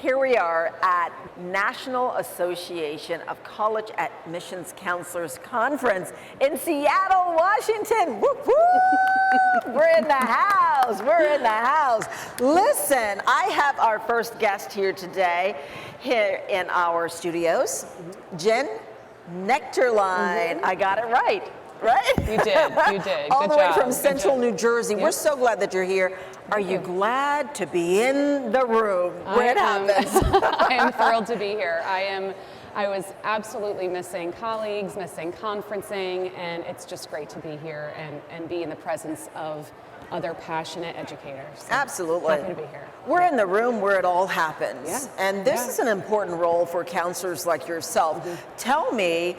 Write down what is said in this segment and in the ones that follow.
Here we are at National Association of College Admissions Counselors Conference in Seattle, Washington. Whoop, whoop. We're in the house. We're in the house. Listen, I have our first guest here today, here in our studios, Jen Nuechterlein. I got it right. Right? You did. You did. All Good the way job. from Central New Jersey. Yep. We're so glad that you're here. Are you glad to be in the room where it happens? I am thrilled to be here. I was absolutely missing colleagues, missing conferencing, and it's just great to be here and be in the presence of other passionate educators. So Absolutely. happy to be here. We're in the room where it all happens. Yeah. And this Yeah. is an important role for counselors like yourself. Tell me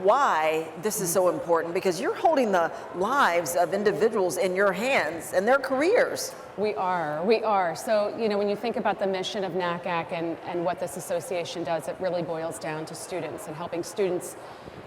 why this is so important, because you're holding the lives of individuals in your hands and their careers. We are. So, when you think about the mission of NACAC and what this association does, it really boils down to students and helping students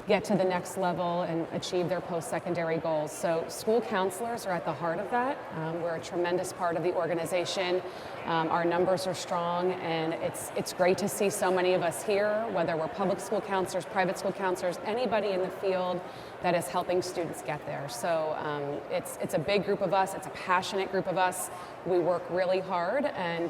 get to the next level and achieve their post-secondary goals. So school counselors are at the heart of that. We're a tremendous part of the organization. Our numbers are strong, and it's great to see so many of us here, whether we're public school counselors, private school counselors, anybody in the field that is helping students get there. So it's a big group of us. It's a passionate group of us. We work really hard, and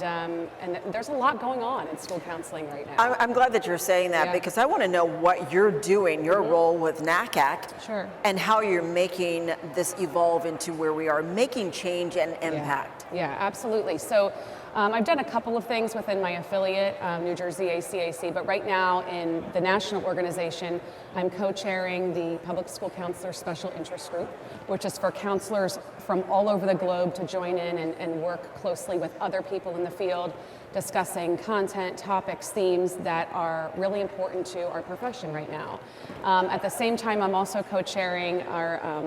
there's a lot going on in school counseling right now. I'm glad that you're saying that, because I want to know what you're doing, your role with NACAC, Sure. and how you're making this evolve into where we are making change and impact. Yeah, absolutely. So I've done a couple of things within my affiliate, New Jersey ACAC, but right now in the national organization, I'm co-chairing the Public School Counselor Special Interest Group, which is for counselors from all over the globe to join in and work closely with other people in the field, discussing content, topics, themes that are really important to our profession right now. At the same time, I'm also co-chairing our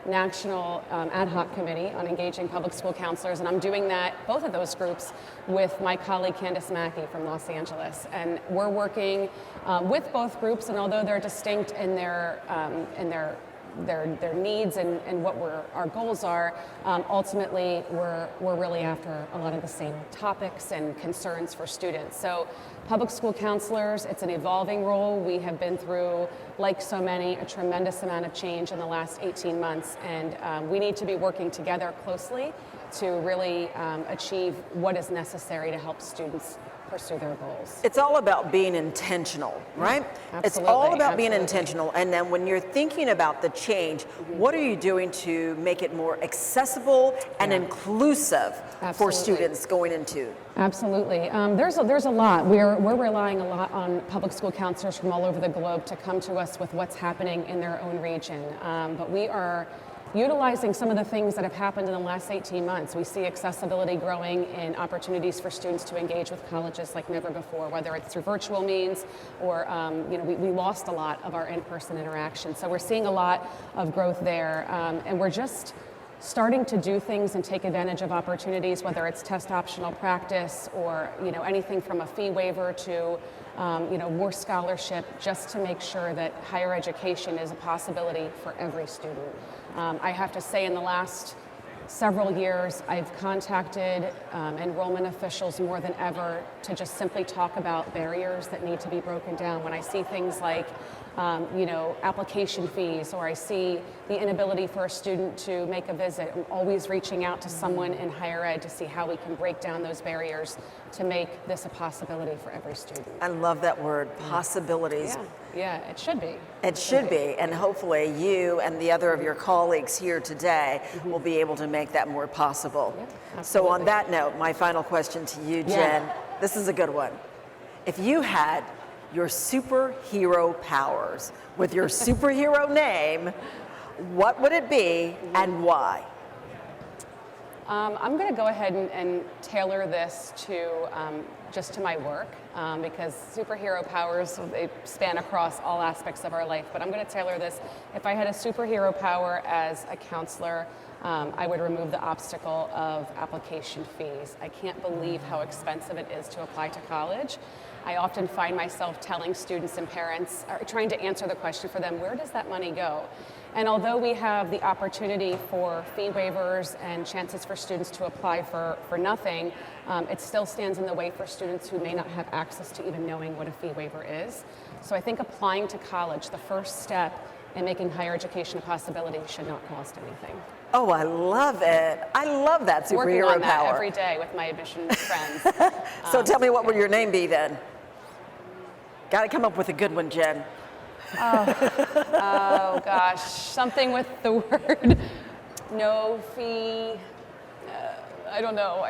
National Ad Hoc Committee on Engaging Public School Counselors, and I'm doing that, both of those groups, with my colleague Candace Mackey from Los Angeles. And we're working with both groups, and although they're distinct in their needs and what our goals are, ultimately we're really after a lot of the same topics and concerns for students. So public school counselors, it's an evolving role. We have been through, like so many, a tremendous amount of change in the last 18 months, and we need to be working together closely to really achieve what is necessary to help students pursue their goals. It's all about being intentional, right? Absolutely, It's all about being absolutely. intentional. And then when you're thinking about the change, what are you doing to make it more accessible and inclusive for Absolutely. students going into? Absolutely. There's a lot. We're relying a lot on public school counselors from all over the globe to come to us with what's happening in their own region. But we are utilizing some of the things that have happened in the last 18 months. We see accessibility growing in opportunities for students to engage with colleges like never before, whether it's through virtual means or, we lost a lot of our in-person interaction. So we're seeing a lot of growth there, and we're just starting to do things and take advantage of opportunities, whether it's test optional practice or anything from a fee waiver to more scholarship, just to make sure that higher education is a possibility for every student. I have to say, in the last several years, I've contacted enrollment officials more than ever to just simply talk about barriers that need to be broken down. When I see things like application fees, or I see the inability for a student to make a visit, I'm always reaching out to someone in higher ed to see how we can break down those barriers to make this a possibility for every student. I love that word, possibilities. Yeah, it should be. It should be, and hopefully you and the other of your colleagues here today will be able to make that more possible. Yeah, so on that note, my final question to you, Jen, this is a good one. If you had your superhero powers with your superhero name, what would it be and why? I'm going to go ahead and tailor this to just to my work, because superhero powers, they span across all aspects of our life, but I'm going to tailor this. If I had a superhero power as a counselor, I would remove the obstacle of application fees. I can't believe how expensive it is to apply to college. I often find myself telling students and parents, or trying to answer the question for them, where does that money go? And although we have the opportunity for fee waivers and chances for students to apply for nothing, it still stands in the way for students who may not have access to even knowing what a fee waiver is. So I think applying to college, the first step in making higher education a possibility, should not cost anything. Oh, I love it. I love that superhero Working on that power. every day with my admissions friends. So tell me, what would your name be then? Got to come up with a good one, Jen. Oh gosh, something with the word no fee. I don't know.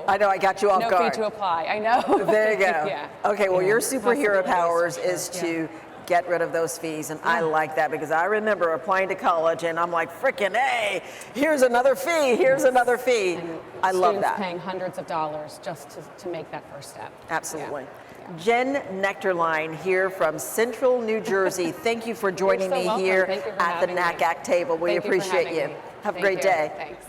I know I got you off No guard. fee to apply. I know. There you go. Yeah. Okay, well, Yeah. your superhero Possibilities, powers for sure. is to get rid of those fees, and I like that because I remember applying to college, and I'm like, frickin' hey, here's another fee, here's another fee. And I love students that. paying hundreds of dollars just to make that first step. Absolutely. Yeah. Jen Nuechterlein here from Central New Jersey. Thank you for joining You're so me welcome. here Thank you for at the having me. NACAC table. We Thank you for appreciate having you. me. Have a Thank great you. day. Thanks.